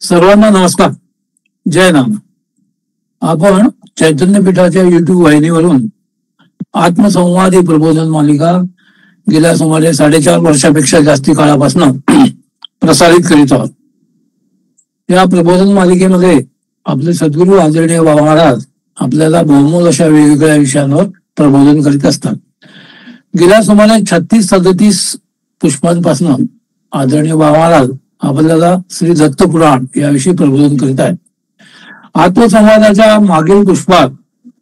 सर्वांना नमस्कार. जय नाम. आपण चैतन्यपीठाच्या युट्यूब वाहिनीवरून आत्मसंवाद ही प्रबोधन मालिका गेल्या सुमारे 4.5 वर्षापेक्षा जास्ती काळापासून प्रसारित करीत आहोत. या प्रबोधन मालिकेमध्ये आपले सद्गुरू आदरणीय बाबा महाराज आपल्याला बहुमोल अशा वेगवेगळ्या विषयांवर प्रबोधन करीत असतात. गेल्या सुमारे 36-37 पुष्पांपासून आदरणीय बाबा महाराज आपल्याला श्री दत्त पुराण याविषयी प्रबोधन करीत आहेत. आत्मसंवादाच्या मागील पुष्पात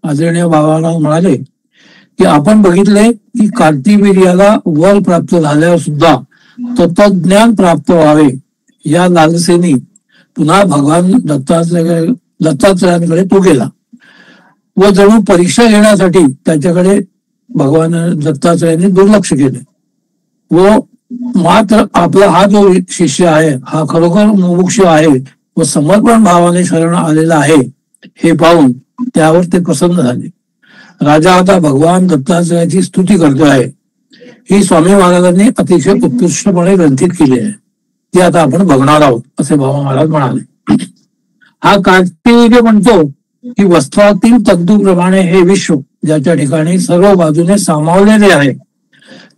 आदरणीय बाबा महाराज म्हणाले की आपण बघितले की कार्तिवीर्याला वर प्राप्त झाल्यावर सुद्धा तत्वज्ञान प्राप्त व्हावे या लालसेने पुन्हा भगवान दत्तात्रयांकडे तो गेला व जणू परीक्षा घेण्यासाठी त्याच्याकडे भगवान दत्तात्रयांनी दुर्लक्ष केले व मात्र आपला हा जो शिष्य आहे हा खरोखर मुमुक्षु आहे व समर्पण भावाने शरण आलेला आहे हे पाहून त्यावर ते प्रसन्न झाले. राजा आता भगवान दत्तात्रयाची स्तुती करतो आहे. ही स्वामी महाराजांनी अतिशय उत्कृष्टपणे ग्रंथित केली आहे. ती आता आपण बघणार आहोत असे बाबा महाराज म्हणाले. हा कार्तिवीर्य म्हणतो की वस्त्रातील तंतूप्रमाणे हे विश्व ज्याच्या ठिकाणी सर्व बाजूने सामावलेले आहे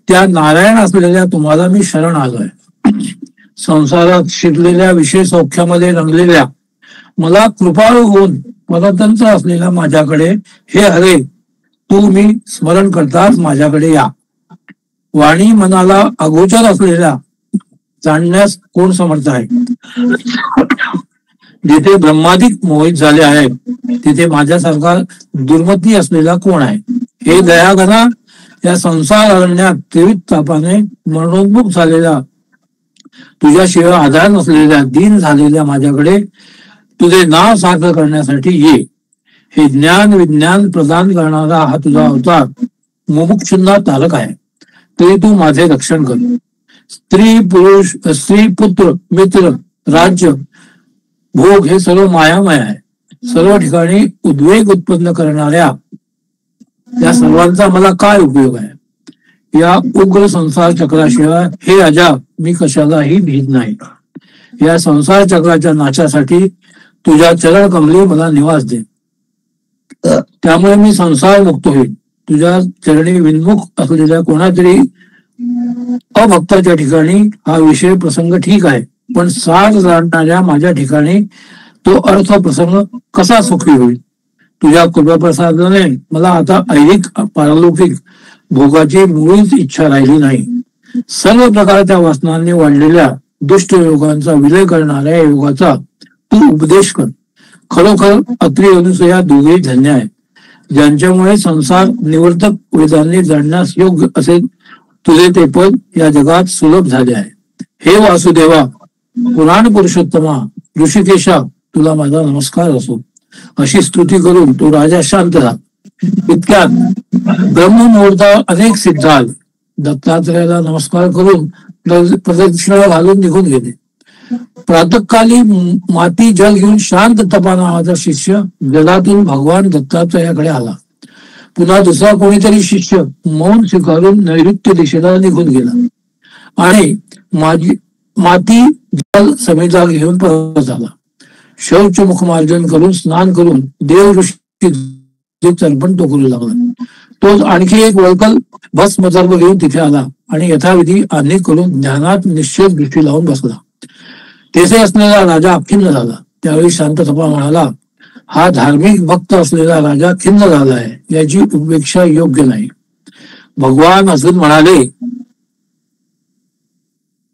त्या नारायण असलेल्या तुम्हाला मी शरण आलोय. संसारात शिरलेल्या विषय सौख्यामध्ये रंगलेल्या मला कृपाळू होऊन परतंत्र असलेल्या माझ्याकडे हे हरे तू मी स्मरण करताच माझ्याकडे या. वाणी मनाला अगोचर असलेल्या जाणण्यास कोण समर्थ आहे. जिथे ब्रह्मादिक मोहित झाले आहेत तिथे माझ्यासारखा दुर्मती असलेला कोण आहे. हे दयाघना या संसार अरण्यात तीव्र तापाने मरणोन्मुख झालेल्या तुझ्याशिवाय आधार नसलेल्या दीन झालेल्या माझ्याकडे तुझे नाव सार्थ करण्यासाठी ये. हे ज्ञान विज्ञान प्रदान करणारा हा तुझा अवतार मुमुक्षुंना तारक आहे तरी तू माझे रक्षण कर. स्त्री पुरुष स्त्री पुत्र मित्र राज्य भोग हे सर्व मायामय आहे. सर्व ठिकाणी उद्वेग उत्पन्न करणाऱ्या या सर्वांचा मला काय उपयोग आहे. या उग्र संसार चक्राशिवाय हे राजा मी कशालाही भीत नाही. या संसार चक्राच्या नाशासाठी तुझ्या चरण कमली मला निवास दे. त्यामुळे मी संसार मुक्त होईल. तुझ्या चरणी विन्मुख असलेल्या कोणातरी अभक्ताच्या ठिकाणी हा विषय प्रसंग ठीक आहे पण सार जाणणाऱ्या माझ्या ठिकाणी तो अर्थ प्रसंग कसा सुखी होईल. तुझ्या कृपाप्रसादाने मला आता ऐहिक पारलौकिक भोगाची मुळीच इच्छा राहिली नाही. सर्व प्रकारच्या वासनांनी वाढलेल्या दुष्ट योगांचा विलय करणाऱ्या योगाचा तू उपदेश कर. खरोखर अत्रि अनुसया दोघे धन्य आहे ज्यांच्यामुळे संसार निवर्तक वेदांनी जाणण्यास योग्य असे तुझे ते पद या जगात सुलभ झाले आहे. हे वासुदेवा पुराण पुरुषोत्तमा ऋषिकेशा तुला माझा नमस्कार असो. अशी स्तुती करून तो राजा शांत झाला. इतक्यात ब्रह्ममुहूर्त अनेक सिद्ध आले. दत्तात्रयाला नमस्कार करून प्रदक्षिणा घालून निघून गेले. प्रातःकाली माती जल घेऊन शांत तपा नावाचा शिष्य जलातून भगवान दत्तात्रयाकडे आला. पुन्हा दुसरा कोणीतरी शिष्य मौन स्वीकारून नैऋत्य दिशेला निघून गेला आणि माती जल समिधा घेऊन परत आला. शौच मुखमार्जन करून स्नान करून देव ऋषी तर्पण तो करू लागला. तो आणखी एक वळकल भस्म सर्व घेऊन तिथे आला आणि यथाविधी अनेक करून ज्ञानात निश्चित दृष्टी लावून बसला. तेथे असलेला राजा खिन्न झाला. त्यावेळी शांतसभा म्हणाला हा धार्मिक भक्त असलेला राजा खिन्न झाला आहे याची उपेक्षा योग्य नाही. भगवान असून म्हणाले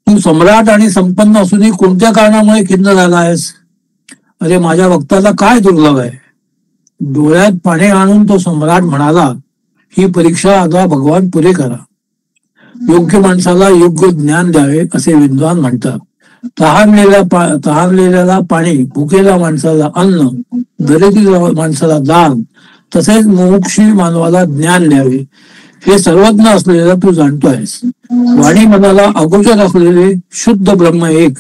तू सम्राट आणि संपन्न असूनही कोणत्या कारणामुळे खिन्न झाला आहेस. अरे माझ्या भक्ताला काय दुर्लभ आहे. डोळ्यात पाणी आणून तो सम्राट म्हणाला ही परीक्षा आता भगवान पुरे करा. योग्य माणसाला योग्य ज्ञान द्यावे असे विद्वान म्हणतात. तहानलेल्याला पाणी, भुकेल्या माणसाला अन्न, दरिद्र माणसाला दान तसेच मुमुक्षु मानवाला ज्ञान द्यावे हे सर्वज्ञ असलेला तू जाणतो आहेस. वाणी मनाला अगोचर असलेले शुद्ध ब्रह्म एक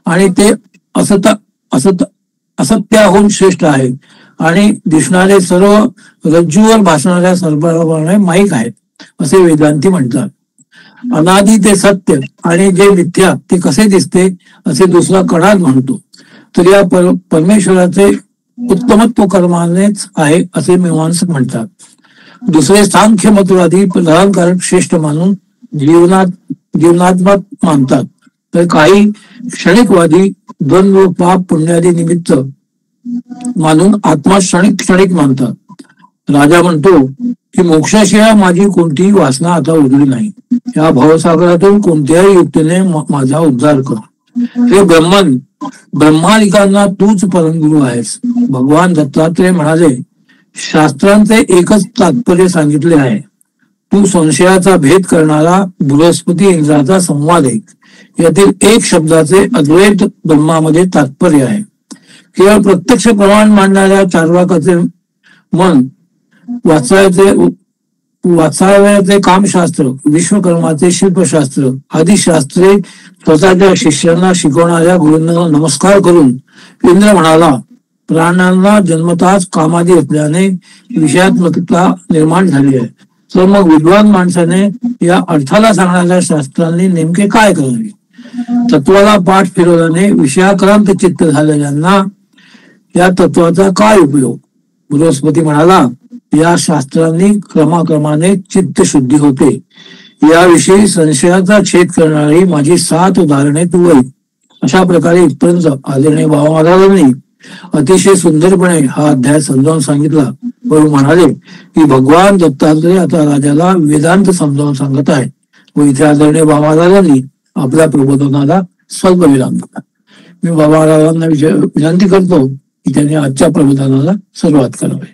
आणि ते असत्याहून श्रेष्ठ आहे आणि दिसणारे सर्व रज्जूवर भासणाऱ्या सर्वांप्रमाणे माईक आहेत असे वेदांती म्हणतात. अनादि ते सत्य आणि जे मिथ्या ते कसे दिसते असे दुसरा कणाद म्हणतो. तर या परमेश्वराचे उत्तमत्व कर्मानेच आहे असे मीमांसक म्हणतात. दुसरे सांख्य मतवादी प्रधानकारक श्रेष्ठ मानून जीवनात्मक मानतात. तर काही क्षणिकवादी द्वंद्व पाप पुण्यादी निमित्त मानून आत्मा क्षणिक मानतात. राजा म्हणतो की मोक्षाशिवाय माझी कोणतीही वासना आता उरली नाही. या भवसागरातून कोणत्याही युक्तीने माझा उद्धार कर. हे ब्रह्मादिकांना तूच परमगुरु आहेस. भगवान दत्तात्रय म्हणाले, शास्त्रांचे एकच तात्पर्य सांगितले आहे. तू संशयाचा भेद करणारा बृहस्पती इंद्राचा संवाद आहे. यातील एक शब्दाचे अद्वैत ब्रह्मामध्ये तात्पर्य आहे. केवळ प्रत्यक्ष प्रमाण मांडणाऱ्या चार्वाकाचे मन वाचाव्याचे कामशास्त्र, विश्वकर्माचे शिल्पशास्त्र आदी शास्त्रे स्वतःच्या शिष्यांना शिकवणाऱ्या गुरूंना नमस्कार करून इंद्र म्हणाला, प्राण्यांना जन्मताच कामादी असल्याने विषयात्मकता निर्माण झाली आहे. तर मग विद्वान माणसाने या अर्थाला सांगणाऱ्या शास्त्रांनी नेमके काय करावे? तत्वाला पाठ फिरवल्याने विषयाक्रांत चित्त झालेल्यांना या तत्वाचा काय उपयोग? बृहस्पती म्हणाला, या शास्त्रांनी क्रमाक्रमाने चित्त शुद्धी होते. याविषयी संशयाचा छेद करणारी माझी 7 उदाहरणे तू ऐक. अशा प्रकारे इथपर्यंत आदरणीय बाबा महाराजांनी अतिशय सुंदरपणे हा अध्याय समजावून सांगितला व म्हणाले की भगवान दत्तात्रय आता राजाला वेदांत समजावून सांगत आहे. व इथे आदरणीय बाबा महाराजांनी आपल्या प्रबोधनाला स्वल्प विराम दिला. मी बाबा महाराजांना विनंती करतो की त्यांनी आजच्या प्रबोधनाला सुरुवात करावी.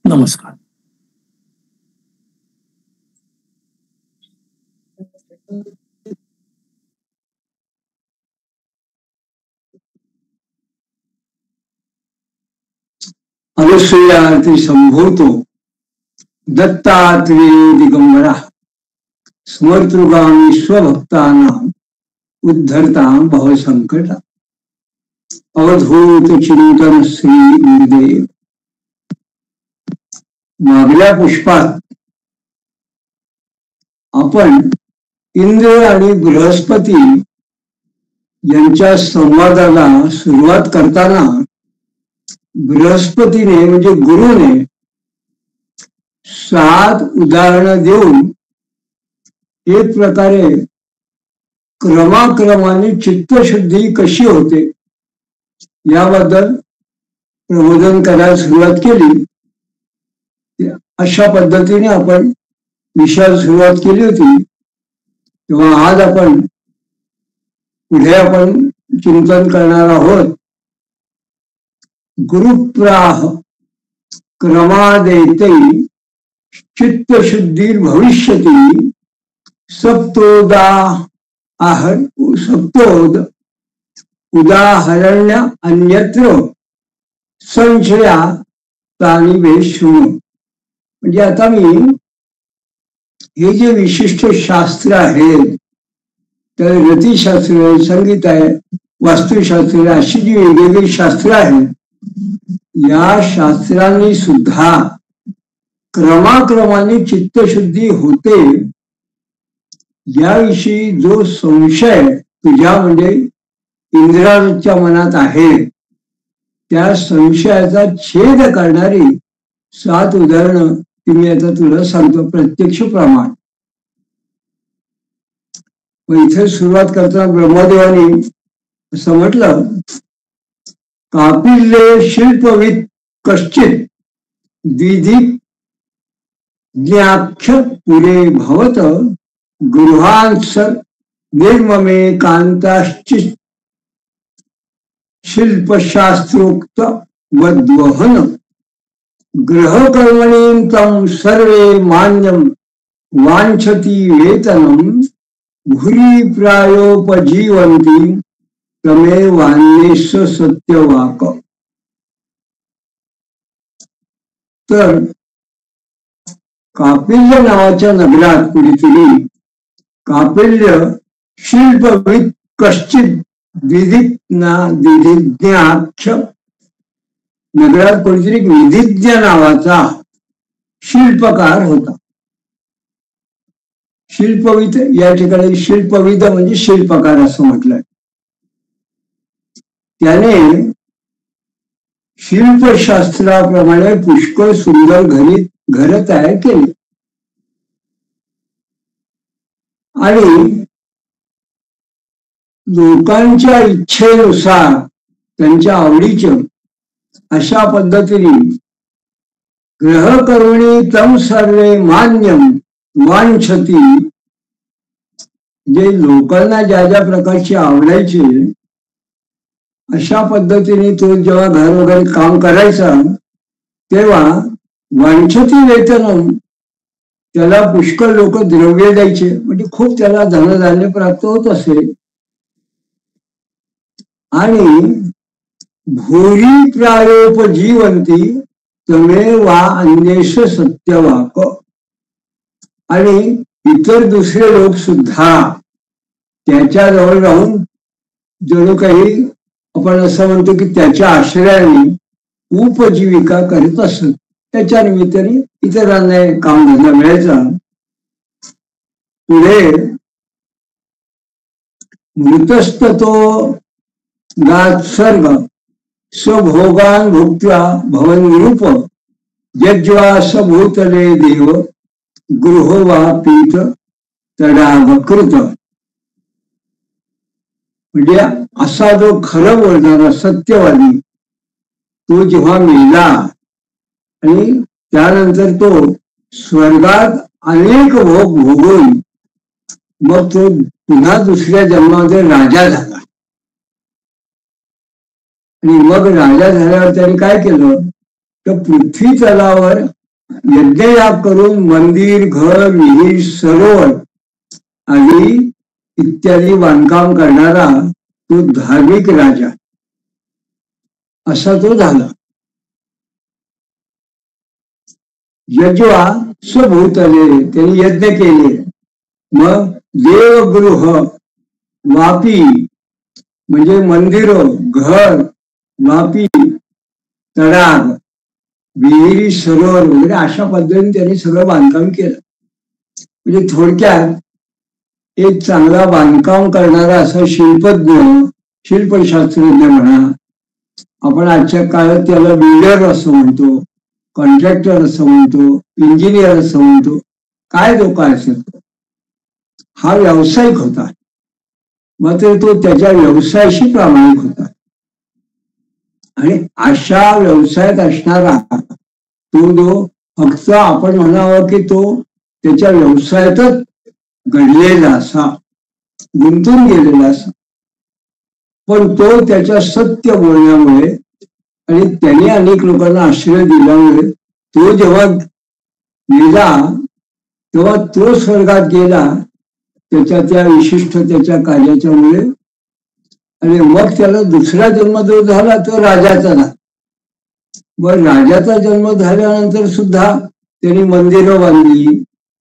नमस्कार. अनुसूयाती संभूतो दत्तात्रेयो दिगंबरा स्मर्तृगामी स्वभक्तानां उद्धरतां भवसंकटा. अवधूत चिंतन श्री गुरुदेव. मागल्या पुष्पात आपण इंद्र आणि बृहस्पती यांच्या संवादाला सुरुवात करताना बृहस्पतीने म्हणजे गुरुने 7 उदाहरणं देऊन एक प्रकारे क्रमाक्रमाने चित्तशुद्धी कशी होते याबद्दल प्रबोधन करायला सुरुवात केली. अशा पद्धतीने आपण विषयाला सुरुवात केली होती. तेव्हा आज आपण पुढे चिंतन करणार आहोत. गुरुप्राह क्रमादेते चित्तशुद्धी भविष्यति सप्तोद उदाहरण्य अन्यत्र संशया तानि वेशृणु. म्हणजे आता मी हे जे विशिष्ट शास्त्र आहेत, तर रतिशास्त्र, संगीत आहे, वास्तुशास्त्र, अशी जी वेगवेगळी शास्त्र आहेत, या शास्त्रांनी सुद्धा क्रमाक्रमाने चित्तशुद्धी होते याविषयी जो संशय तुझ्या म्हणजे इंद्राच्या मनात आहे, त्या संशयाचा छेद करणारी 7 उदाहरणं मी आता तुला सांगतो प्रत्यक्ष प्रमाण. व इथे सुरुवात करताना ब्रह्मदेवानी असं म्हटलं, कापिल्ये शिल्पविद कश्चित द्विधिक ज्ञाख्य पुरे भवत गृहांस निर्ममे कांताश्चित शिल्पशास्त्रोक्त वद्वहन ग्रहकर्मणि तम सर्वे मान्यम वांछति वेतनम भूरि प्रायोपजीवन्ति तमे वान्येश सत्यवाक. तर कापिल्य नावाच्या नगरात कुठेतरी कापिल्य शिल्पविद कश्चित विधिज्ञाख्य नगरात कोणीतरी विधिज्ञ नावाचा शिल्पकार होता. शिल्पविद या ठिकाणी शिल्पविद म्हणजे शिल्पकार असं म्हटलंय. त्याने शिल्पशास्त्राप्रमाणे पुष्कळ सुंदर घर तयार केली आणि लोकांच्या इच्छेनुसार त्यांच्या आवडीच्या अशा पद्धतीने ग्रहकर्मणी तम सर्वे मान्यम वांछती, जे लोकांना ज्या ज्या प्रकारची आवडायचे अशा पद्धतीने तो जेव्हा घर वगैरे काम करायचा तेव्हा वांछती वेतनम, त्याला पुष्कळ लोक द्रव्य द्यायचे, म्हणजे खूप त्याला धनधान्य प्राप्त होत असे. आणि भूरी प्रायोपजीवंती तमे वा अन्येष सत्यवाक, आणि इतर दुसरे लोक सुद्धा त्याच्याजवळ राहून जणू काही आपण असं म्हणतो की त्याच्या आश्रयाने उपजीविका करीत असत. त्याच्या निमित्ताने इतरांना कामधंदा मिळायचा. पुढे मृतस्ततो गात्सर्ग स्वभोगान भुक्त्वा भवनरूप यज्वा सभूतले देव गृहो वा पीत तडावकृत. म्हणजे असा जो खरं बोलणारा सत्यवादी तो जेव्हा मेला आणि त्यानंतर तो स्वर्गात अनेक भोग भोगून मग तो पुन्हा दुसऱ्या जन्मामध्ये राजा झाला. आणि मग राजा झाल्यावर त्याने काय केलं तर पृथ्वी तलावर यज्ञयाग करून मंदिर, घर, विहीर, सरोवर आदी इत्यादी बांधकाम करणारा तो धार्मिक राजा असा तो झाला. यज्वा स्वभूतले, त्यांनी यज्ञ केले. मग देवगृह वापी म्हणजे मंदिर, घर, वापी, तडाग, विहिरी, सरोवर वगैरे अशा पद्धतीने त्यांनी सगळं बांधकाम केलं. म्हणजे थोडक्यात एक चांगला बांधकाम करणारा असा शिल्पज्ञ, शिल्पशास्त्रज्ञ म्हणा, आपण आजच्या काळात त्याला बिल्डर असं म्हणतो, कॉन्ट्रॅक्टर असं म्हणतो, इंजिनियर असं म्हणतो, काय तो काय असेल, हा व्यावसायिक होता. मात्र तो त्याच्या व्यवसायाशी प्रामाणिक होता. आणि अशा व्यवसायात असणारा तो जो फक्त आपण म्हणावं की तो त्याच्या व्यवसायातच घडलेला असा, गुंतून गेलेला असा, पण तो त्याच्या सत्य बोलण्यामुळे आणि त्याने अनेक लोकांना आश्रय दिल्यामुळे तो जेव्हा गेला तेव्हा तो स्वर्गात गेला त्याच्या त्या विशिष्ट त्याच्या कार्याच्यामुळे. आणि मग त्याला दुसरा जन्म जो झाला तो राजाचा झाला. मग राजाचा जन्म झाल्यानंतर सुद्धा त्यांनी मंदिरं बांधली,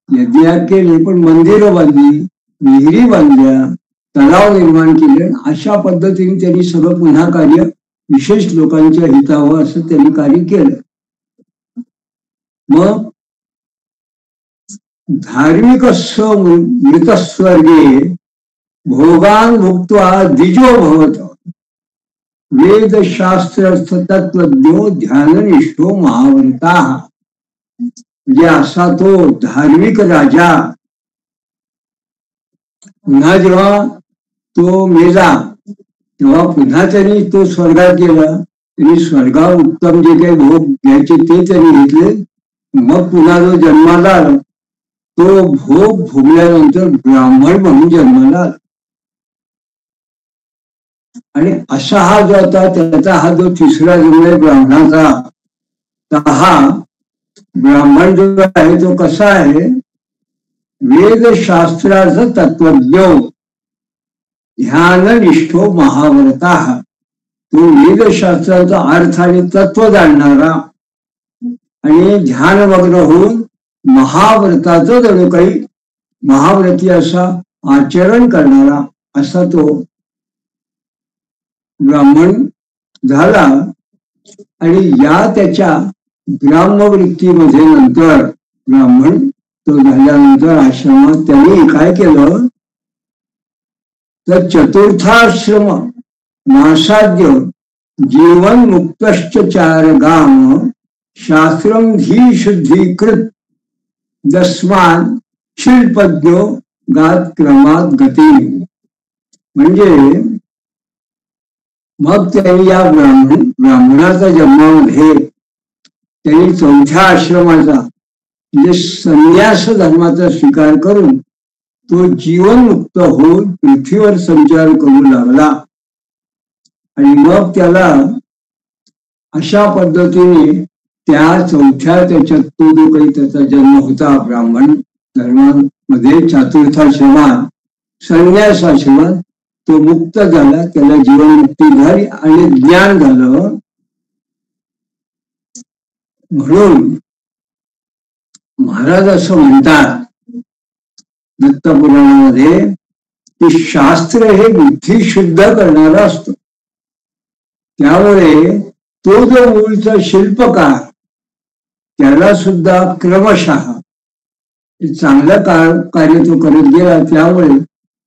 यज्ञ केले, पण मंदिरं बांधली, विहिरी बांधल्या, तलाव निर्माण केले. अशा पद्धतीने त्यांनी सगळं पुन्हा कार्य विशेष लोकांच्या हितावं असं त्यांनी कार्य केलं. मग धार्मिक मृतस्वर्गे भोगान भुक्त्वा द्विजो भवत वेदशास्त्र तत्वज्ञो ध्याननिष्ठो महाव्रता. म्हणजे असा तो धार्मिक राजा पुन्हा जेव्हा तो मेला तेव्हा पुन्हा त्यांनी तो स्वर्गात गेला. त्यांनी स्वर्गात उत्तम जे काही भोग घ्यायचे ते त्यांनी घेतले. मग पुन्हा जो जन्माला आला तो भोग भोगल्यानंतर ब्राह्मण म्हणून जन्माला आला. आणि असा हा जो होता त्याचा हा जो तिसरा जन्म आहे ब्राह्मणाचा, तर हा ब्राह्मण जो आहे तो कसा आहे, वेदशास्त्राचं तत्वज्ञ ध्याननिष्ठो महाव्रता. तो वेदशास्त्राचा अर्थ आणि तत्व जाणणारा आणि ध्यानमग्न होऊन महाव्रताचं जणू काही महाव्रती असा आचरण करणारा असा तो ब्राह्मण झाला. आणि या त्याच्या ब्राह्मवृत्तीमध्ये नंतर ब्राह्मण तो झाल्यानंतर आश्रमात त्यांनी काय केलं तर चतुर्थाश्रम नासाद्य जीवन मुक्तश्च चारगाम शास्त्रम धी शुद्धीकृत दस्मान शिल्पज्ञो गात क्रमात गती. म्हणजे मग त्यांनी या ब्राह्मणाच्या जन्मामध्ये त्यांनी चौथ्या आश्रमाचा म्हणजे संन्यास धर्माचा स्वीकार करून तो जीवनमुक्त होऊन पृथ्वीवर संचार करू लागला. आणि मग त्याला अशा पद्धतीने त्या चौथ्या त्याच्यात तो जो काही त्याचा जन्म होता ब्राह्मण धर्मामध्ये चतुर्थाश्रमात संन्यासाश्रमात तो मुक्त झाला. त्याला जीवनमुक्ती झाली आणि ज्ञान झालं. म्हणून महाराज असं म्हणतात दत्तपुराणामध्ये की शास्त्र हे बुद्धी शुद्ध करणारं असतं. त्यामुळे तो जो मूळचा शिल्पकार त्याला सुद्धा क्रमशः चांगलं कार्य तो करत गेला. त्यामुळे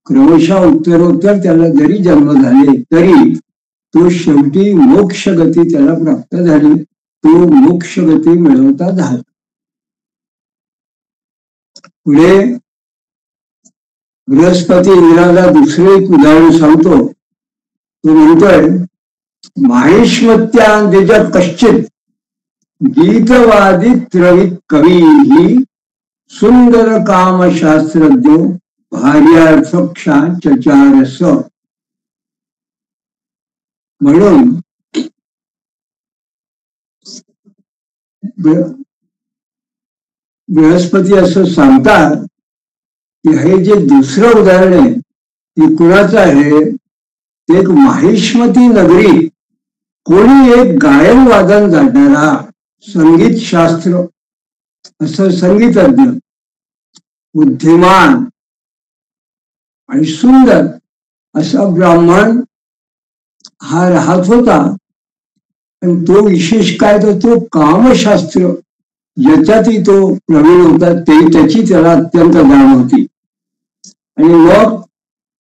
क्रमशः उत्तरोत्तर त्याला जरी जन्म झाले तरी तो शेवटी मोक्षगती त्याला प्राप्त झाली. तो मोक्षगती मिळवता झाला. पुढे बृहस्पती इंद्राला दुसरे एक उदाहरण सांगतो. तो म्हणतोय माहेश्मत्या द्विज कश्चित गीतवादी त्रवित कवी ही सुंदर काम शास्त्रज्ञ भार्यार्थक्षा चचारस. म्हणून बृहस्पती असं सांगतात की हे जे दुसरं उदाहरण आहे ते कुणाचं आहे. ते एक माहिष्मती नगरी कोणी एक गायन वादन जाणणारा संगीत शास्त्र असं संगीतज्ञ बुद्धिमान आणि सुंदर असा ब्राह्मण हा राहत होता. आणि तो विशेष काय तर तो कामशास्त्र ज्याच्यातही तो प्रवीण होता ते त्याची त्याला अत्यंत जाण होती. आणि मग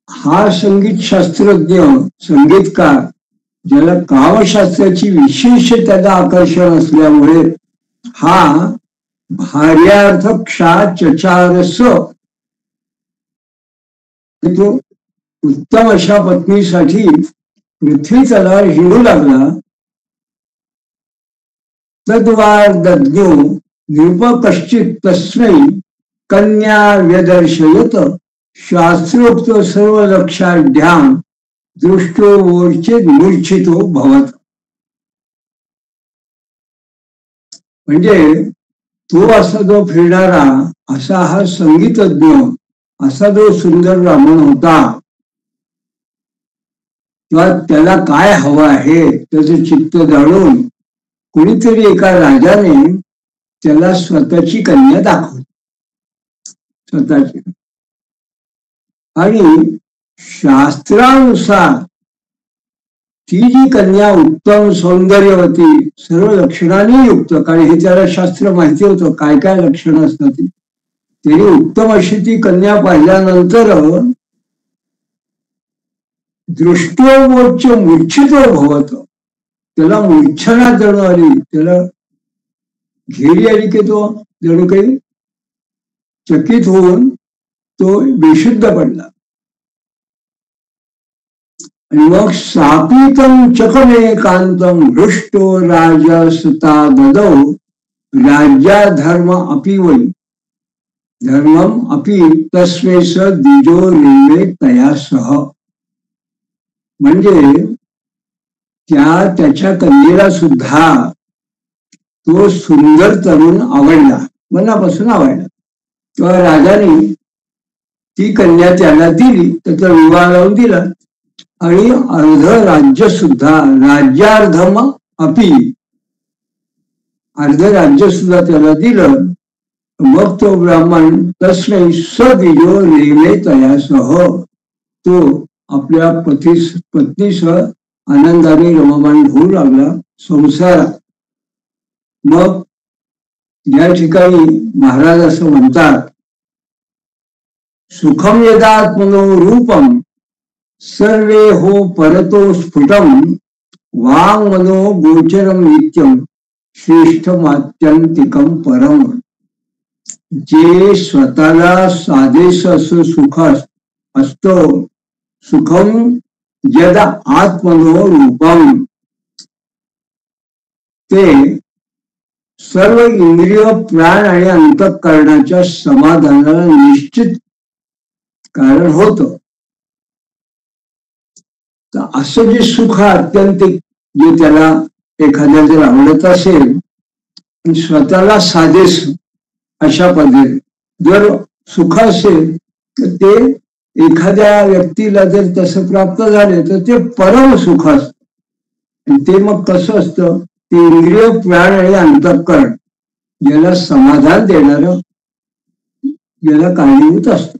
हा संगीत शास्त्रज्ञ संगीतकार ज्याला कामशास्त्राची विशेष त्याला आकर्षण असल्यामुळे हा भार्यार्थक्षा चचारस तो उत्तम अशा पत्नीसाठी पृथ्वी तलावर हिंडू लागला. तद्वार दज्ञो नृप कश्चित तस्मै कन्या व्यदर्शयत शास्त्रोक्त सर्व लक्षाढ्याम दृष्टो वोर्चित मूर्छितो भवत. म्हणजे तो असा जो फिरणारा असा हा संगीतज्ञ असा जो सुंदर ब्राह्मण होता किंवा त्याला काय हवं आहे त्याचं चित्त जाणून कोणीतरी एका राजाने त्याला स्वतःची कन्या दाखवली. स्वतःची आणि शास्त्रानुसार ती जी कन्या उत्तम सौंदर्यवती सर्व लक्षणांनी युक्त कारण हे त्याला शास्त्र माहिती होतं काय काय लक्षणं असतात. त्याने उत्तम अशी ती कन्या पाहिल्यानंतर दृष्टोमोच्च मूर्छितो भवत त्याला मूर्छना जणू आली. त्याला घेरी आली की तो जणू काही चकित होऊन तो बेशुद्ध पडला. आणि मग सापितम चकमेकांतम हृष्टो राजसुता ददौ राज्याधर्म अपि वै धर्मम अपि तस्मै स द्विजो रेवे तया सह. म्हणजे त्याच्या कन्येला सुद्धा तो सुंदर तरुण आवडला मनापासून आवडला. तेव्हा राजाने ती कन्या त्याला दिली त्याचा विवाह लावून दिला आणि अर्ध राज्य सुद्धा राज्यार्धम अपि अर्ध राज्य सुद्धा त्याला दिलं. मग तो ब्राह्मण तस्मै सद्विजो रेवे तयासह तो आपल्या पत्नीसह आनंदाने रममाण होऊ लागला संसारात. मग या ठिकाणी महाराज असं म्हणतात सुखम यदात्मनो रूपम सर्वे हो परतो स्फुटम वाङ्मनो गोचरम नित्यम श्रेष्ठमात्यंतिकम परम. जे स्वतःला साधेस असं सुख असतं, सुखम यद आत्मनो रूपम, ते सर्व इंद्रिय प्राण आणि अंतःकरणाच्या समाधानाला निश्चित कारण होत. तर असं जे सुख आत्यंतिक, जे त्याला एखाद्या जर आवडत असेल, स्वतःला साधेस अशा पद्धती जर सुख असेल, तर ते एखाद्या व्यक्तीला जर तसं प्राप्त झाले तर ते परम सुख असत. आणि ते मग कसं असतं, ते इंद्रिय प्राण आणि अंतःकरण ज्याला समाधान देणार, ज्याला कारणीभूत असत.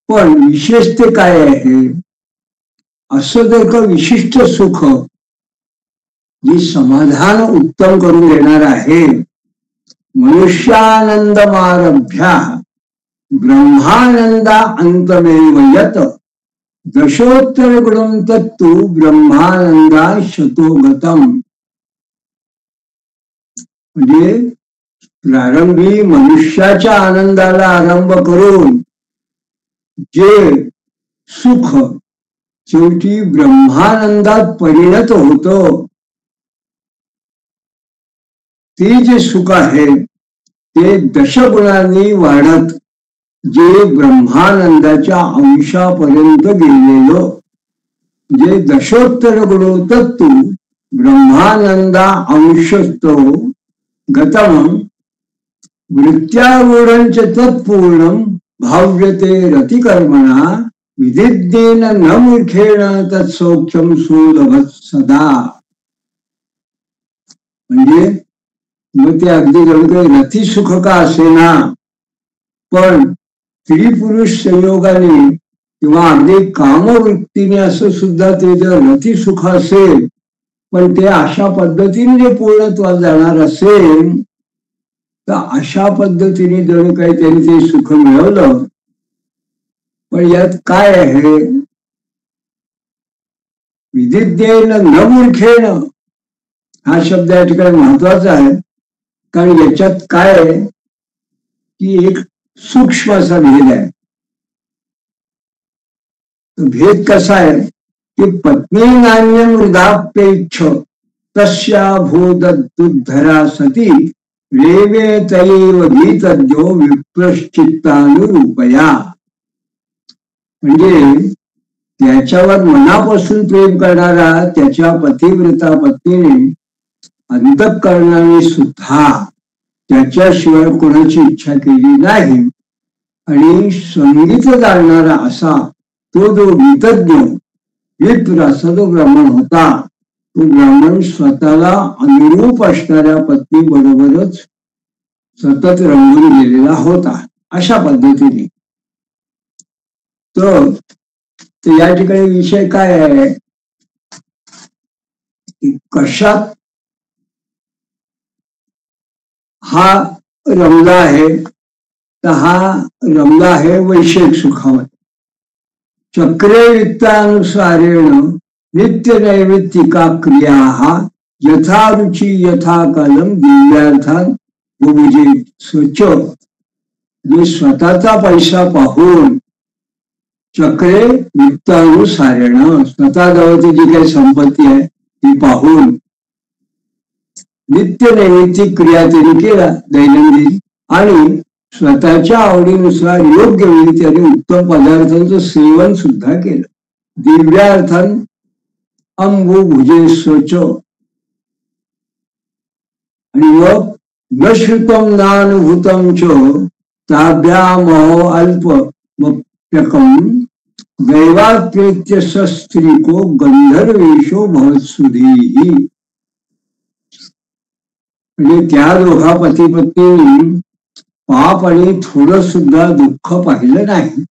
पण विशेष ते काय आहे, असं जर का विशिष्ट सुख जे समाधान उत्तम करून देणार आहे, मनुष्यानंदमारभ्या ब्रह्मानंदा अंतमेव यत दशोत्तर गुणम तत्तु ब्रह्मानंदा शतोगतम. म्हणजे प्रारंभी मनुष्याच्या आनंदाला आरंभ करून जे सुख शेवटी ब्रह्मानंदात परिणत होतं, ते जे सुख आहे ते दशगुणांनी वाढत जे ब्रह्मानंदाच्या अंशापर्यंत गेलेलं, जे दशोत्तर गुणो तत्तु ब्रह्मानंदा अंशस्तो गतम वृत्त्यारूढंच तत्पूर्णं भाव्यते रतिकर्मणा विदिज्ञेन न मूर्खेण तत्सौख्यम सुलभत सदा. म्हणजे मग ते अगदी जवळ रती सुख का असेना, पण स्त्री पुरुष संयोगाने किंवा अगदी कामवृत्तीने असं सुद्धा ते जर रती सुख असेल, पण ते अशा पद्धतीने जे पूर्णत्वात जाणार असेल, तर अशा पद्धतीने जर काही त्यांनी ते सुख मिळवलं. पण यात काय आहे, विदिज्ञेन न मूर्खेण हा शब्द या ठिकाणी महत्वाचा आहे. कारण याच्यात काय आहे की एक सूक्ष्म असा भेद आहे. तो भेद कसा आहे की पत्नी नान्यम वृद्धापेक्ष तस्या भूदुद्धरा सती रेवे तैव गीतज्ञो विप्रश्चित्तानुरूपया. म्हणजे त्याच्यावर मनापासून प्रेम करणारा त्याच्या पतिव्रता पत्नीने अंतःकरणाने सुद्धा त्याच्याशिवाय कोणाची इच्छा केली नाही, आणि संगीत जाणणारा असा तो जो गीतज्ञ विप्र असा जो ब्राह्मण होता, तो ब्राह्मण स्वतःला अनुरूप असणाऱ्या पत्नी बरोबरच सतत रंगून गेलेला होता. अशा पद्धतीने तर या ठिकाणी विषय काय आहे, कशात हा रमला आहे, तर हा रमला आहे वैषयिक सुखावर. चक्रे वित्तानुसारेण नित्य नैमित्तिका क्रिया यथा रुची यथा कालम दिव्यार्थान भुभुजे स्वच्छ. जे स्वतःचा पैसा पाहून चक्रे वित्तानुसारेण स्वतःजवळची जी काही संपत्ती आहे ती पाहून नित्य नैमित्तिक क्रिया त्यांनी केला दैनंदिन, आणि स्वतःच्या आवडीनुसार योग्य वेळी त्याने उत्तम पदार्थांचं सेवन सुद्धा केलं. दिव्यार्थान अंबू भुजे स्वच्छ. आणि मग न श्रुतम नानुभूतम च ताभ्यामहो अल्पमप्यकम दैवाप्येत्य स्त्रीको गंधर्वेशो भवत्सुधीहि. म्हणजे त्या दोघा पती पत्नींनी पाप आणि थोडं सुद्धा दुःख पाहिलं नाही.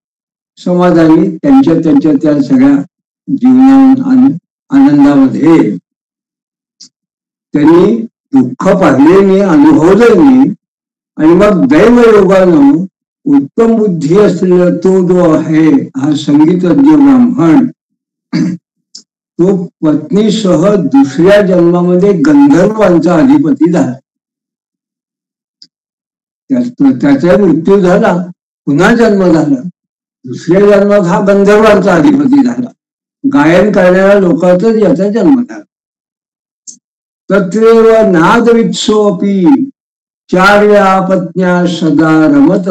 समाधानी त्यांच्या त्या सगळ्या जीवन आनंदामध्ये त्यांनी दुःख पाहिले नाही, अनुभवलं नाही. आणि मग दैवयोगानं उत्तम बुद्धी असलेला तो जो आहे हा संगीतज्ञ ब्राह्मण, तो पत्नीसह दुसऱ्या जन्मामध्ये गंधर्वांचा अधिपती झाला. त्याचा मृत्यू झाला, पुन्हा जन्म झाला, दुसऱ्या जन्मात हा गंधर्वांचा अधिपती झाला. गायन करणाऱ्या लोकांचाच याचा जन्म झाला. तत्रेव नादवित्सोपी चार्या पत्न्या सदा रमत,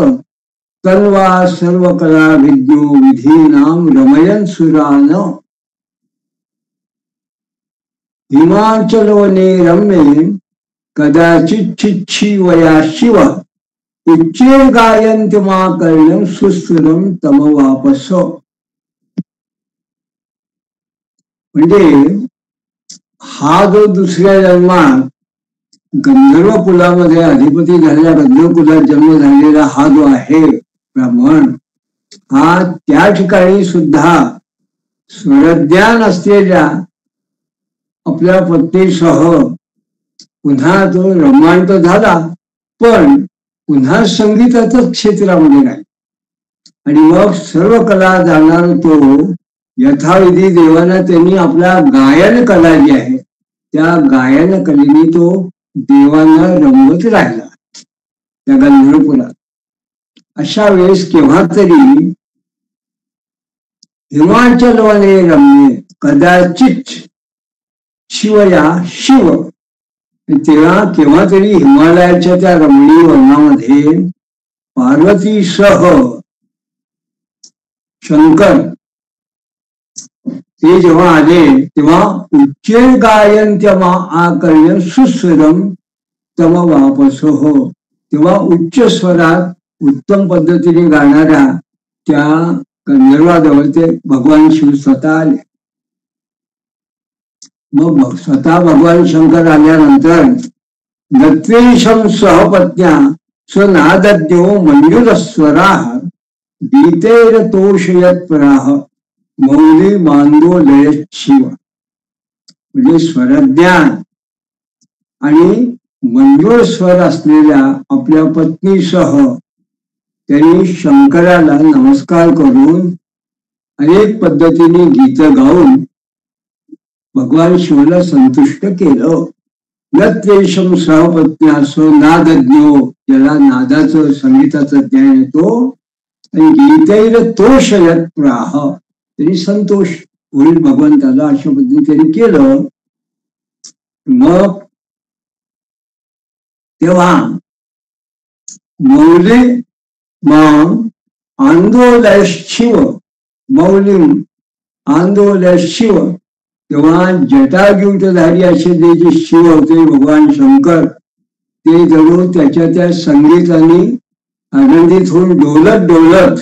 तन्वा सर्व कला विद्यो विधीनाम रमयन सुरान. हिमाचलवने रम्ये कदाचिच्छिच्छी वया शिव, उच्चे गायन्ति मा कर्ण्यं सुस्वरम तम वापस. म्हणजे हा जो दुसऱ्या जन्मात गंधर्व कुलामध्ये अधिपती झालेला, गंधर्व कुलात जन्म झालेला हा जो आहे ब्राह्मण, हा त्या ठिकाणी सुद्धा स्वरज्ञान असलेल्या आपल्या पत्नीसह पुन्हा तो रममांत झाला, पण पुन्हा संगीताच्या क्षेत्रामध्ये नाही. आणि मग सर्व कला जाणणारा तो यथाविधी देवाना त्यांनी आपल्या गायन कला जी आहे त्या गायन कलेने तो देवांना रंगवत राहिला त्या गंधर्वकुलात. अशा वेळेस केव्हा तरी हिमाचल वने रम्ये कदाचित शिवया शिव, तेव्हा केव्हा तरी हिमालयाच्या त्या रमणीय वनामध्ये पार्वतीसह शंकर ते जेव्हा आले तेव्हा उच्चे गायन तेव्हा आकर्ण्य सुस्वरम तम वापस हो, तेव्हा उच्च स्वरात उत्तम पद्धतीने गाणाऱ्या त्या गंधर्वाजवळ ते भगवान शिव स्वतः आले. मग स्वतः भगवान शंकर आल्यानंतर नत्वेशम सहपत्न्या स्वनादज्ञो मंजुरस्वरा गीतेर तोषयत प्राह मौली मांदो लय शिव. म्हणजे स्वरज्ञान आणि मंजूळ स्वर असलेल्या आपल्या पत्नीसह त्यांनी शंकराला नमस्कार करून अनेक पद्धतीने गीत गाऊन भगवान शिवला संतुष्ट केलं. नत्वेशम सहपत्न्यासो नादज्ञो, ज्याला नादाचं संगीताचं ज्ञान येतो, आणि गीतैर तोषयत प्राह, तरी संतोष होईल भगवंताला, अशा पद्धतीने त्यांनी केलं. मग तेव्हा मौली मग आंदोलय शिव, मौली आंदोलय शिव, तेव्हा जटाजूटधारी असे जे शिव होते भगवान शंकर, ते जणू त्याच्या संगीताने आनंदित होऊन डोलत डोलत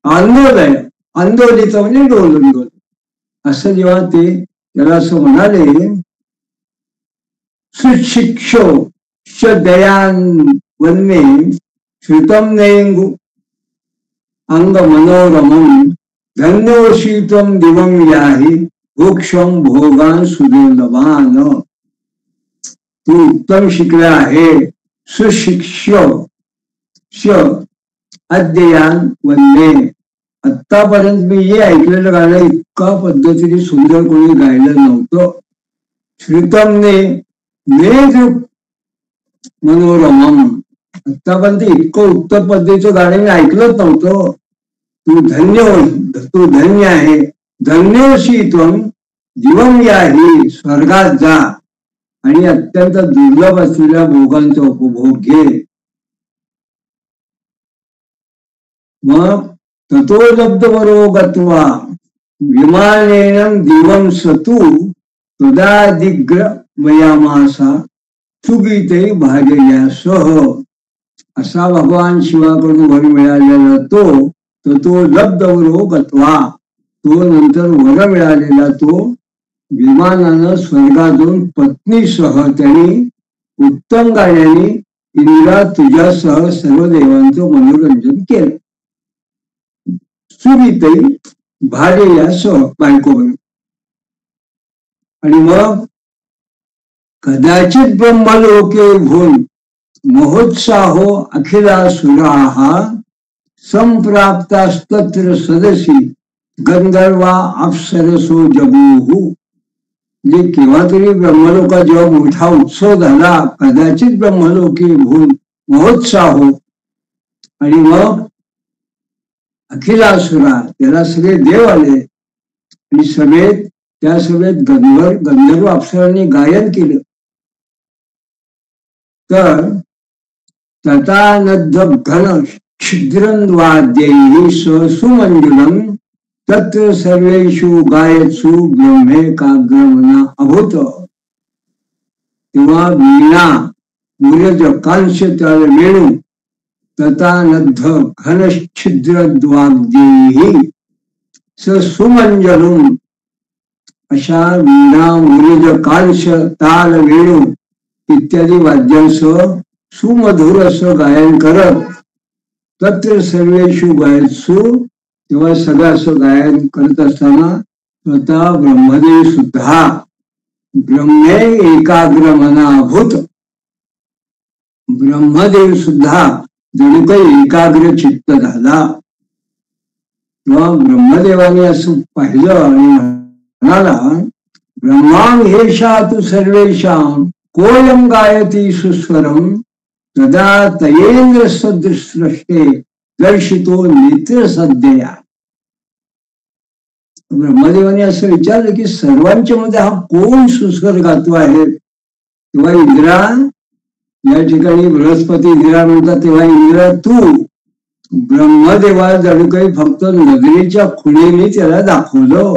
आंदोलय, आंदोलित म्हणजे डोलत डोलत असं जेव्हा ते त्याला असं म्हणाले, सुशिक्षो दयान वन्मे श्रुतम नयंगु अंग मनोरमम धन्योशीतम दिवम याही भोक्षम भोगान सुदुर्लभान. तू उत्तम शिकला आहे, सुशिक्ष्य अद्ययान वन्मे, आतापर्यंत मी हे ऐकलेलं गाणं इतका पद्धतीने सुंदर कोणी गायलं नव्हतं. श्रुतमने मेघ मनोरमम, आतापर्यंत इतकं उत्तम पद्धतीचं गाणं मी ऐकलंच नव्हतं. तू धन्य आहे. धन्योशी त्वम जीवन याही, स्वर्गात जा आणि अत्यंत दुर्लभ असलेल्या भोगांचा उपभोग घे. मग ततो लब्धवरो गत्वा विमानेन दिवं सतु तदादिग्र मयामासा सुगीते भाजयासह. असा भगवान शिवाकडून वर मिळालेला तो लब्धवरो गत्वा, तो नंतर वर मिळालेला तो विमानानं स्वर्गातून पत्नीसह त्यांनी उत्तम गाण्याने इंद्रा तुझ्यासह सर्व देवांचं मनोरंजन केलं. सुगीतही भार्ययासह, बायकोबरोबर. आणि मग कदाचित ब्रह्मलोके भून महोत्साहो अखिलासुराः संप्राप्तास्तत्र सदसी गंधर्वा अप्सरसो जगुहु. म्हणजे केव्हा तरी ब्रह्मलोकात जेव्हा मोठा उत्सव झाला, कदाचित ब्रह्मलोकी भूल महोत्साह हो, आणि मग अखिलासुरा त्याला सगळे देव आले आणि त्या सभेत गंधर्व अप्सरांनी गायन केलं. तर तथानद्ध घन छिद्रन्वाद्यैः सुमंजुलम तत्र सर्वेषु गायत्सु ब्रह्मेकाग्रमना अभूत. तेव्हा वीणा मूरज कांस्य ताल वेणू तथानद्ध घन छिद्रद्वाद्यैः सुमंजलम, अशा वीणा मूरज कांस्य ताल वेणू इत्यादी वाद्यांसह सुमधुर असं गायन करत तत्र सर्वेषु गायत्सु, तेव्हा सगळं असं गायन करत असताना स्वतः ब्रह्मदेव सुद्धा ब्रह्मे एकाग्र मनाभूत, ब्रह्मदेव सुद्धा जणू काही एकाग्र चित्त झाला. तेव्हा ब्रह्मदेवाने असं पाहिलं आणि म्हणाला, ब्रह्मां हेषा तु सर्वेषां कोयम गायती सुस्वरम तदा तयेंद्र सदृष्टे दर्शितो नेत्र सद्यया. ब्रह्मदेवाने असं विचारलं की सर्वांच्या मध्ये हा कोण सुस्वर गातो आहे. तेव्हा इंद्रा, या ठिकाणी बृहस्पती इंद्रा म्हणतात, तेव्हा इंद्रा तू ब्रह्मदेवा जणू काही फक्त नजरेच्या खुणेने त्याला दाखवलं.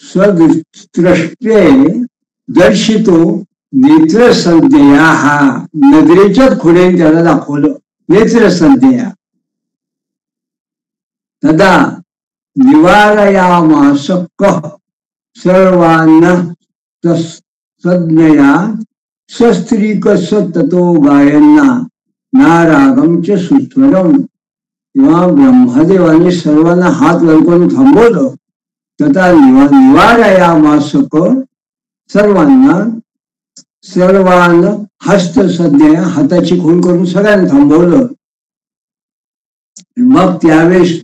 सदृष्टे दर्शितो नेत्र संज्ञया, हा नजरेच्याच खुणेने त्याला दाखवलं, नेत्र संज्ञया. तदा निवारयामास कः सर्वान् संज्ञया सस्त्रीकस ततो गायन्ना नारागम च सुस्वरम. तेव्हा ब्रह्मदेवाने सर्वांना हात वर करून थांबवलं. तथा निवारयामास सर्वांना हस्त संज्ञा, हाताची खूण करून सगळ्यांना थांबवलं. मग त्यावेळेस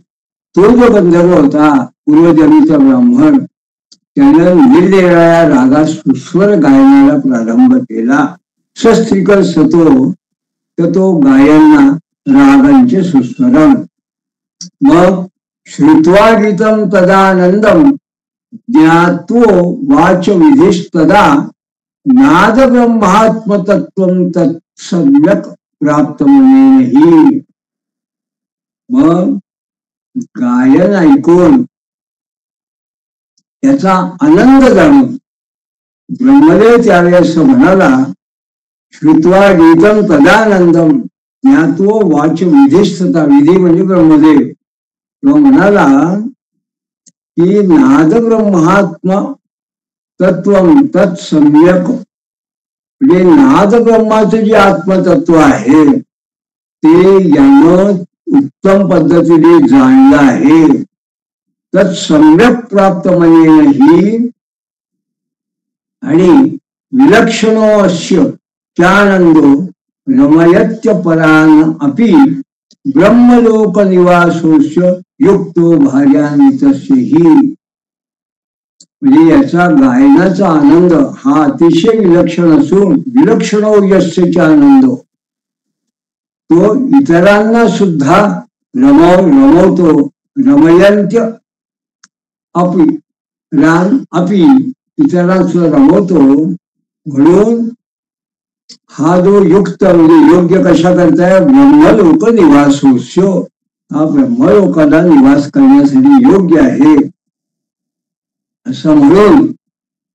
तो जो गंधर्व होता पूर्वजन्मीचा ब्राह्मण, त्यानं निरनिराळ्या रागात सुस्वर गायनाला प्रारंभ केला. सस्त्रीकर सतो ततो गायना रागांचे सुस्वरम. मग श्रुत्वा गीतम तदानंदम ज्ञात्वो वाच विधिस्तदा नाद ब्रह्मात्मतत्वं तत्सम्यक प्राप्तमनेहि. मग गायन ऐकून त्याचा आनंद जाणून ब्रह्मदेव त्यावेळी असं म्हणाला, श्रुत्वा गीतम तदानंदम ज्ञात्वो वाच विधिस्तदा, विधी म्हणजे ब्रह्मदेव. तो म्हणाला की नाद ब्रह्मात्म तत्वं तत्सम्यक, म्हणजे नाद ब्रह्माचं जे आत्मतत्व आहे ते यानं उत्तम पद्धतीने जाणलं आहे. तत्सम्यक प्राप्त मनेहि आणि विलक्षणो अस्य चानंदो रमयत्य परान अपि ब्रह्मलोक निवासोस्य युक्तो भार्यान्वितस्यहि. म्हणजे याचा गायनाचा आनंद हा अतिशय विलक्षण असून विलक्षणो यस्य आनंदो, तो इतरांना सुद्धा रमवतो. रमयंत्य अपि रान अपि, इतरांना सुद्धा रमवतो. म्हणून हा जो युक्त म्हणजे योग्य कशा करताय, ब्रह्मलोक निवासोस्य, हा ब्रह्मलोकाला निवास करण्यासाठी योग्य आहे असं म्हणून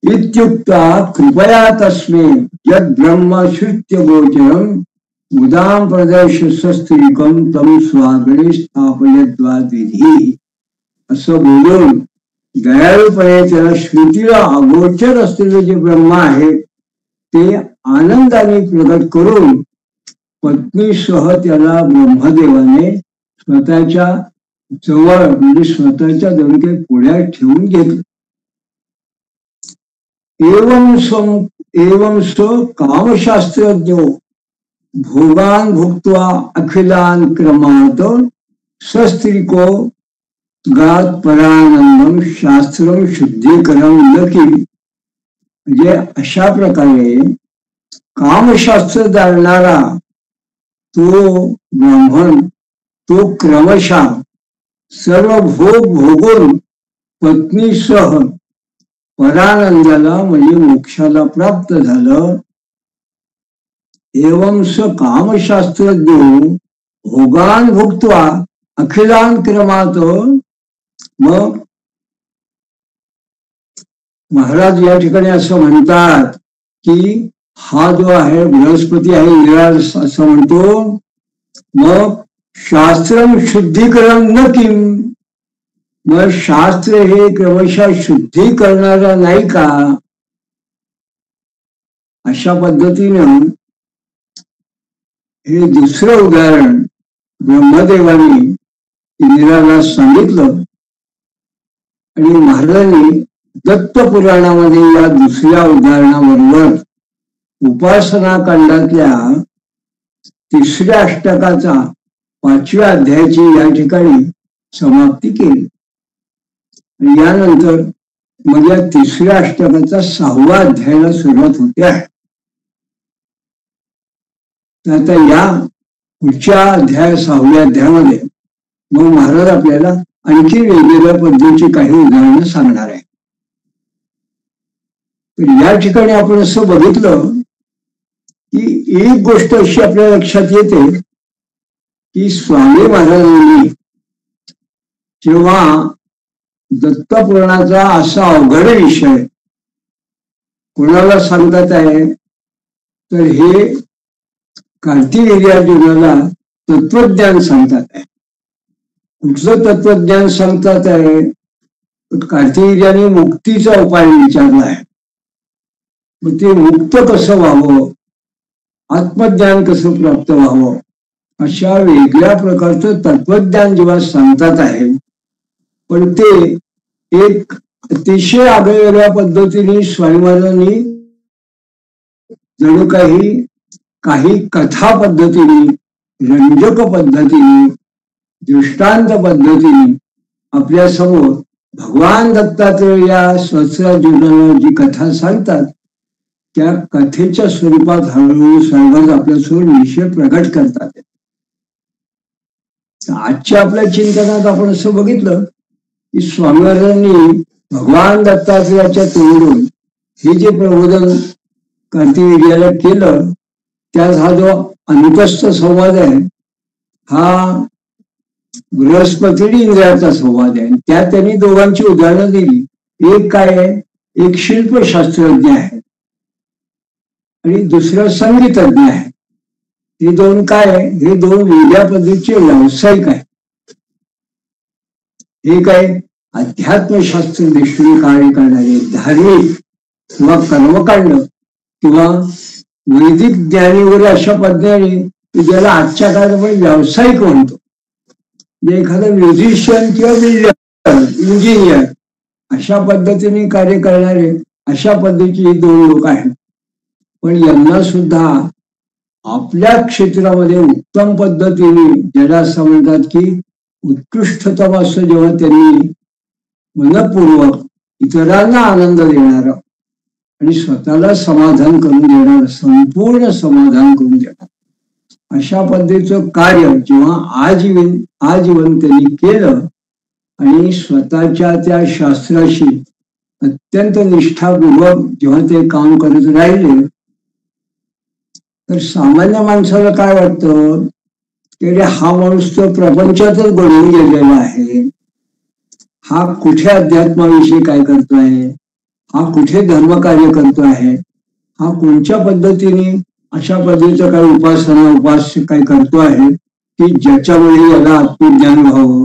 इत्युक्ता कृपया तस्मै यद ब्रह्म श्रुत्य गोचरम मुदाम प्रदर्श सस्त्रीकम तम स्वागणे स्थापयद्वाद्विधी. असं बोलून दयाळूपणे त्याला श्रुतीला अगोचर असलेले जे ब्रह्म आहे ते आनंदाने प्रगट करून पत्नीसह त्याला ब्रह्मदेवाने स्वतःच्या जवळ म्हणजे स्वतःच्या दणके पुढ्यात ठेवून घेतलं. एवं स कामशास्त्रज्ञो भोगान भुक्त्वा अखिलान क्रमात सस्त्रिको गात परानंदम शास्त्रम शुद्धीकरम लकी. म्हणजे अशा प्रकारे कामशास्त्र जाणणारा तो ब्राह्मण तो क्रमशः सर्व भोग भोगून पत्नीसह परानंदाला म्हणजे मोक्षाला प्राप्त झालं. एवं स कामशास्त्रज्ञ भोगान भुक्त्वा अखिलान क्रमात. मग महाराज या ठिकाणी असं म्हणतात की हा जो आहे बृहस्पती आहे इंद्राज असं म्हणतो. मग शास्त्रम शुद्धीकरण न किम. मग शास्त्र हे क्रमशः शुद्धी करणारा नाही का. अशा पद्धतीनं हे दुसरं उदाहरण ब्रह्मदेवानी इंद्राला सांगितलं. आणि महाराजांनी दत्त पुराणामध्ये या दुसऱ्या उदाहरणाबरोबर उपासना कांडातल्या 3ऱ्या अष्टकाचा 5व्या अध्यायाची या ठिकाणी समाप्ती केली. आणि यानंतर मग या 3ऱ्या अष्टकाचा 6व्या अध्यायाला सुरुवात होते आहे. तर आता या पुढच्या अध्याय 6व्या अध्यायामध्ये मग महाराज आपल्याला आणखी वेगवेगळ्या पद्धतीची काही उदाहरणं सांगणार आहे. तर या ठिकाणी आपण असं बघितलं की एक गोष्ट अशी आपल्या लक्षात येते की स्वामी महाराजांनी जेव्हा दत्तपुराणाचा असा अवघड विषय कोणाला सांगतात आहे तर हे कार्तिकेयार्जुनाला तत्वज्ञान सांगतात आहे. कुठलं तत्वज्ञान सांगतात आहे. कार्तिकेयाने मुक्तीचा उपाय विचारला आहे. मग ते मुक्त कसं व्हावं, आत्मज्ञान कसं प्राप्त व्हावं, अशा वेगळ्या प्रकारचं तत्वज्ञान जेव्हा सांगतात आहे. पण ते एक अतिशय आगळ्या पद्धतीने स्वामी महाराजांनी जणू काही कथा पद्धतीने, रंजक पद्धतीने, दृष्टांत पद्धतीने आपल्या समोर भगवान दत्तात्रेय या सहस्रार्जुनाला जी कथा सांगतात त्या कथेच्या स्वरूपात हळूहळू सर्वच आपल्यासमोर विषय प्रगट करतात. आजच्या आपल्या चिंतनात आपण असं बघितलं की स्वामी महाराजांनी भगवान दत्तात्रेयाच्या तोंडून हे जे प्रबोधन कार्तिकेयाला केलं त्यात हा जो अनुपस्थ संवाद आहे हा बृहस्पती इंद्राचा संवाद आहे. त्यात त्यांनी दोघांची उदाहरणं दिली. एक काय आहे, एक शिल्पशास्त्रज्ञ आहे आणि दुसरं संगीतज्ञ आहे. हे दोन काय आहे, हे दोन वेगळ्या पद्धतीचे व्यावसायिक आहेत. हे काय अध्यात्मशास्त्र दृष्टीने कार्य करणारे धार्मिक किंवा कर्मकांड किंवा वैदिक ज्ञानी वगैरे अशा पद्धतीने ज्याला आजच्या काळात आपण व्यावसायिक म्हणतो. म्हणजे एखादा म्युझिशियन किंवा इंजिनियर अशा पद्धतीने कार्य करणारे अशा पद्धतीची ही दोन लोक आहेत. पण यांना सुद्धा आपल्या क्षेत्रामध्ये उत्तम पद्धतीने ज्याला असं म्हणतात की उत्कृष्टतम असं जेव्हा त्यांनी मनपूर्वक इतरांना आनंद देणारं आणि स्वतःला समाधान करून देणारं, संपूर्ण समाधान करून देणार अशा पद्धतीचं कार्य जेव्हा आजीवन त्यांनी केलं आणि स्वतःच्या त्या शास्त्राशी अत्यंत निष्ठापूर्वक जेव्हा ते काम करत राहिले तर सामान्य माणसाला काय वाटतं की हा माणूस तो प्रपंचातच घडून गेलेला आहे. हा कुठे अध्यात्माविषयी काय करतोय, हा कुठे धर्मकार्य करतो आहे, हा कोणत्या पद्धतीने अशा पद्धतीचं काही उपास काय करतो आहे की ज्याच्यामुळे याला आत्मज्ञान व्हावं.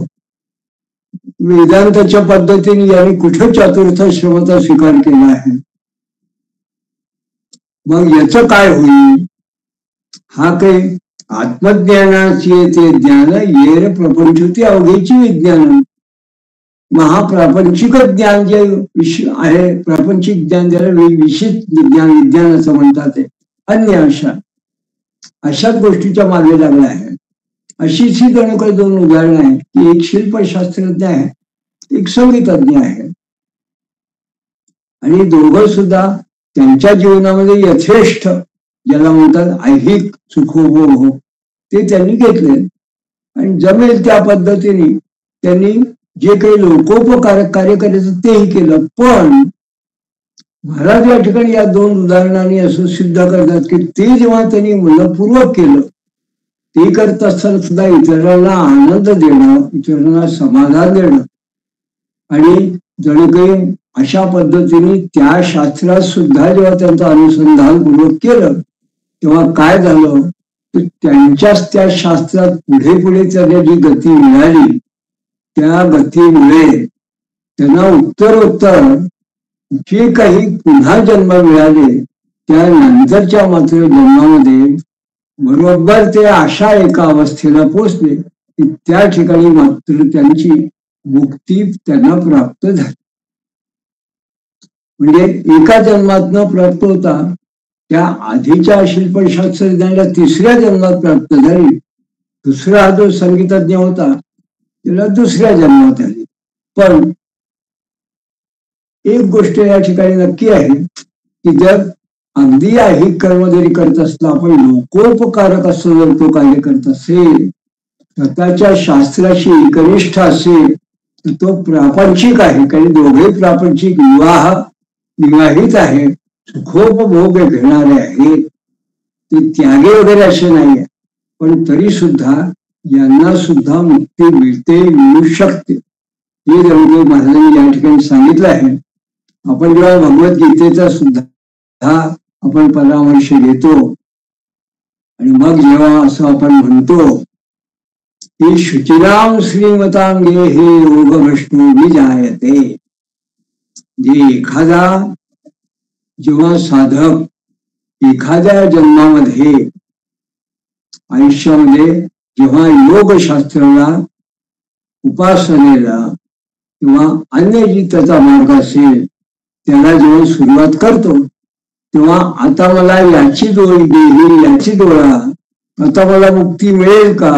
वेदांताच्या पद्धतीने याने कुठे चतुर्थाश्रमाचा स्वीकार केला आहे. मग याचं काय होईल. हा काही आत्मज्ञानाची ते ज्ञान येर प्रपंचती अवघेची विज्ञान. महाप्रापंचिक ज्ञान जे आहे, प्रापंचिक ज्ञान ज्याला विशेष विज्ञान असं म्हणतात ते अन्य अशा अशाच गोष्टीच्या मागे लागला आहे. अशीच ही जणू काही दोन उदाहरणं आहेत की एक शिल्पशास्त्रज्ञ आहे, एक संगीतज्ञ आहे, आणि दोघं सुद्धा त्यांच्या जीवनामध्ये यथेष्ट, ज्याला म्हणतात ऐहिक सुखोभोग हो, ते त्यांनी घेतले आणि जमेल त्या पद्धतीने त्यांनी जे काही लोकोपकारक कार्य करायचं तेही केलं. पण महाराज या ठिकाणी या दोन उदाहरणांनी असं सिद्ध करतात की ते जेव्हा त्यांनी मनपूर्वक केलं, ते करत असताना सुद्धा इतरांना आनंद देणं, इतरांना समाधान देणं, आणि जणू काही अशा पद्धतीने त्या शास्त्रात सुद्धा जेव्हा त्यांचं अनुसंधान पूर्वक केलं तेव्हा काय झालं, तर त्यांच्याच त्या शास्त्रात पुढे पुढे त्यांना जी गती मिळाली, त्या गतीमुळे त्यांना उत्तरोत्तर जे काही पुन्हा जन्म मिळाले त्यानंतरच्या मात्र जन्मामध्ये बरोबर ते अशा एका अवस्थेला पोचले की त्या ठिकाणी मात्र त्यांची मुक्ती त्यांना प्राप्त झाली. म्हणजे एका जन्मात न प्राप्त होता त्या आधीच्या शिल्पशास्त्रज्ञाला तिसऱ्या जन्मात प्राप्त झाली. दुसरा जो संगीतज्ञ होता त्याला दुसऱ्या जन्मात आली. पण एक गोष्ट या ठिकाणी नक्की आहे की जर अगदी ऐहिक कर्म जरी करत असला, आपण लोकोपकारक असं जर तो कार्य करत असेल, स्वतःच्या शास्त्राशी एकनिष्ठ असेल, तर तो प्रापंचिक आहे. कारण दोघे प्रापंचिक विवाहित आहे, सुखोपभोग घेणारे आहेत, ते त्यागी वगैरे असे नाही आहे. पण तरी सुद्धा यांना सुद्धा मुक्ती मिळते, मिळू शकते. हे जवळ महाराजांनी या ठिकाणी सांगितलं आहे. आपण जेव्हा भगवद्गीतेचा सुद्धा आपण परामर्श घेतो आणि मग जेव्हा असं आपण म्हणतो की शुचिराम श्रीमतांगे हे योग विष्णू विजायते, जे एखादा जेव्हा साधक एखाद्या जन्मामध्ये आयुष्यामध्ये जेव्हा योगशास्त्राला, उपासनेला किंवा अन्य जी त्याचा मार्ग असेल त्याला जेव्हा सुरुवात करतो तेव्हा आता मला याची डोळी देही, याची डोळा, आता मला मुक्ती मिळेल का,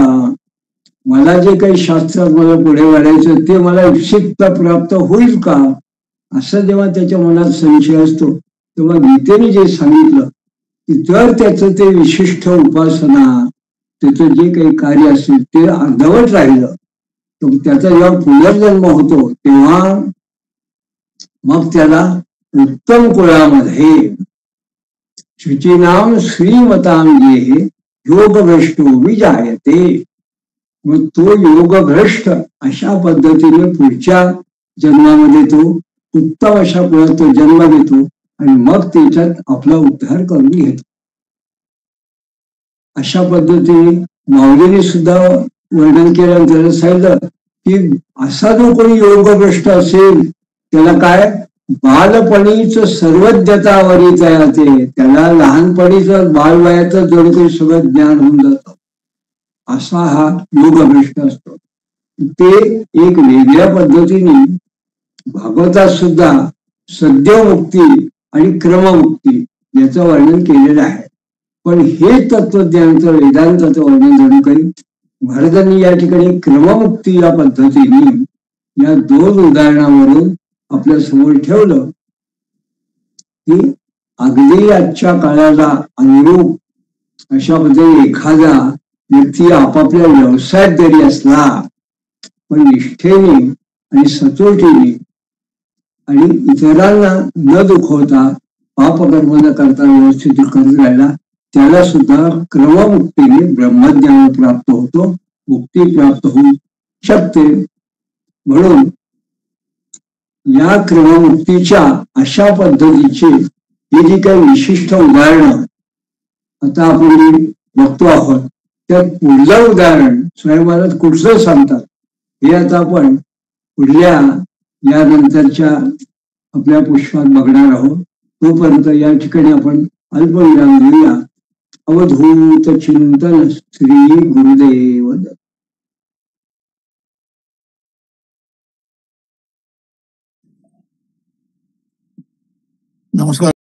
मला जे काही शास्त्रात मला पुढे वाढायचं ते मला इच्छित प्राप्त होईल का, असं जेव्हा त्याच्या मनात संशय असतो तेव्हा गीतेने जे सांगितलं की जर त्याचं ते विशिष्ट उपासना, त्याचं जे काही कार्य असेल ते अर्धवट राहिलं तर त्याचा जेव्हा पुनर्जन्म होतो तेव्हा मग त्याला उत्तम कुळामध्ये शुचिनाम श्रीमतांगे योगभ्रष्टो विजायते, मग तो योगभ्रष्ट अशा पद्धतीने पुढच्या जन्मामध्ये तो उत्तम अशा कुळात तो जन्म घेतो आणि मग त्याच्यात आपला उद्धार करून घेतो. अशा पद्धतीने माऊलीने सुद्धा वर्णन केल्यानंतर सांगितलं की असा जो कोणी योगभ्रष्ट असेल त्याला काय बालपणीच सर्वज्ञता वरीच आहे, त्याला लहानपणीच बालवयाचं जणू काही सगळं ज्ञान होऊन जातं, असा हा योगभ्रष्ट असतो. ते एक वेगळ्या पद्धतीने भागवतात सुद्धा सद्योमुक्ती आणि क्रममुक्ती याचं वर्णन केलेलं आहे. पण हे तत्वज्ञानाचं, वेदांताचं वर्णन जणू काही महाराजांनी या ठिकाणी क्रममुक्ती या पद्धतीने या दोन उदाहरणावरून आपल्या समोर ठेवलं की अगदी आजच्या काळाला अनुरूप अशा पद्धतीने एखादा व्यक्ती आपापल्या व्यवसायात जरी असला पण निष्ठेने आणि सचोटीने आणि इतरांना न दुखवता पापकर्म न करता व्यवस्थित करत राहिला, त्याला सुद्धा क्रममुक्तीने ब्रह्मज्ञान प्राप्त होतो, मुक्ती प्राप्त होऊ शकते. म्हणून या क्रममुक्तीच्या अशा पद्धतीचे हे जी काही विशिष्ट उदाहरणं आता आपण बघतो आहोत, त्यात पुढलं उदाहरण स्वयंमानत कुठचं सांगतात हे आता आपण पुढल्या यानंतरच्या आपल्या पुष्पात बघणार आहोत. तोपर्यंत या ठिकाणी आपण अल्पविराम घेऊया. अवधूत चिंतन श्री गुरुदेव दत्त. नमस्कार.